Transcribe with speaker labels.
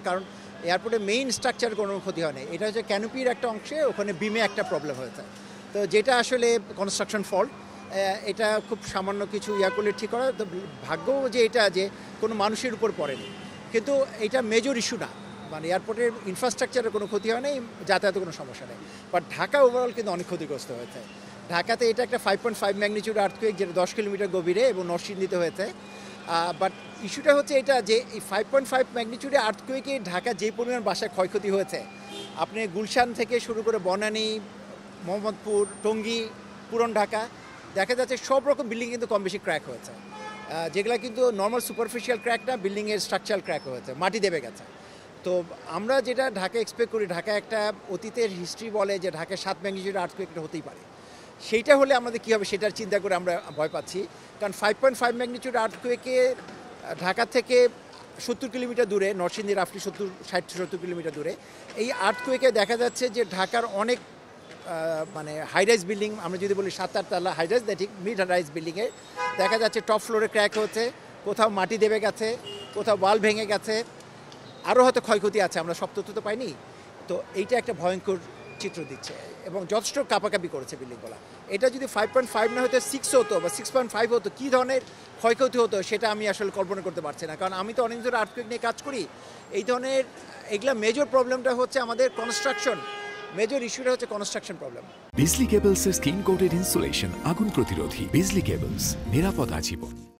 Speaker 1: কারণ এয়ারপোর্টের main structure কোনো ক্ষতি হয় না, এটা হচ্ছে ক্যানোপির একটা অংশে ওখানে বিমে একটা প্রবলেম হয়েছে। তো যেটা আসলে কনস্ট্রাকশন ফল্ট, এটা খুব সামান্য কিছু করলে ঠিক করা। তো ভাগ্য যে এটা যে কোনো মানুষের উপর পড়েনি, কিন্তু এটা মেজর ইস্যু না, মানে এয়ারপোর্টের ইনফ্রাস্ট্রাকচারের কোনো ক্ষতি হয় নাই, যাতায়াতের কোনো সমস্যা নেই। বাট ঢাকা ওভারঅল কিন্তু অনেক ক্ষতিগ্রস্ত হয়েছে। ঢাকাতে এটা একটা 5.5 ম্যাগনিটিউড আর্থকুয়েক, যেটা 10 কিলোমিটার গভীরে এবং নরসিংদীতে হয়েছে। বাট ইস্যুটা হচ্ছে এটা যে এই 5.5 ম্যাগনিটিউডে আর্থকুয়েকে ঢাকা যে পরিমাণ বাসায় ক্ষয়ক্ষতি হয়েছে, আপনি গুলশান থেকে শুরু করে বনানী, মোহাম্মদপুর, টঙ্গী, পুরান ঢাকা, দেখা যাচ্ছে সব রকম বিল্ডিং কিন্তু কম বেশি ক্র্যাক হয়েছে, যেগুলো কিন্তু নর্মাল সুপারফিশিয়াল ক্র্যাক না, বিল্ডিংয়ের স্ট্রাকচারাল ক্র্যাক হয়েছে, মাটি দেবে গেছে। তো আমরা যেটা ঢাকা এক্সপেক্ট করি, ঢাকা একটা অতীতের হিস্ট্রি বলে যে ঢাকায় 7 ম্যাগনিটিউড আর্থকুয়েক হতেই পারে, সেইটা হলে আমাদের কী হবে সেটার চিন্তা করে আমরা ভয় পাচ্ছি। কারণ 5.5 ম্যাগনিটিউড আর্থকুয়েকে ঢাকা থেকে 70 কিলোমিটার দূরে, নরসিংদী রাফলি 60-70 কিলোমিটার দূরে, এই আর্থকুয়েকে দেখা যাচ্ছে যে ঢাকার অনেক মানে হাইরাইজ বিল্ডিং, আমরা যদি বলি 7-8 তলা হাইরাইজ, ঠিক মিড রাইজ বিল্ডিংয়ে দেখা যাচ্ছে টপ ফ্লোরে ক্র্যাক হচ্ছে, কোথাও মাটি দেবে গেছে, কোথাও ওয়াল ভেঙে গেছে, আরও হয়তো ক্ষয়ক্ষতি আছে, আমরা সব তথ্য তো পাইনি। তো এইটা একটা ভয়ঙ্কর চিত্র দিচ্ছে এবং যথেষ্ট কাঁপাকাঁপি করেছে বিল্ডিংগুলো। এটা যদি 5.5 না হতো 6 হতো বা 6.5 হতো, কী ধরনের ক্ষয়ক্ষতি হতো সেটা আমি আসলে কল্পনা করতে পারছি না। কারণ আমি তো অনেক ধরে আর্থকুয়েক নিয়ে কাজ করি, এই ধরনের এগুলা মেজর প্রবলেমটা হচ্ছে আমাদের কনস্ট্রাকশন, মেজর ইস্যুটা হচ্ছে কনস্ট্রাকশন প্রবলেম।
Speaker 2: বিজলি কেবলস এর স্কিন কোটেড ইনসুলেশন আগুন প্রতিরোধী। বিজলি কেবলস, নিরাপদ আজীবন।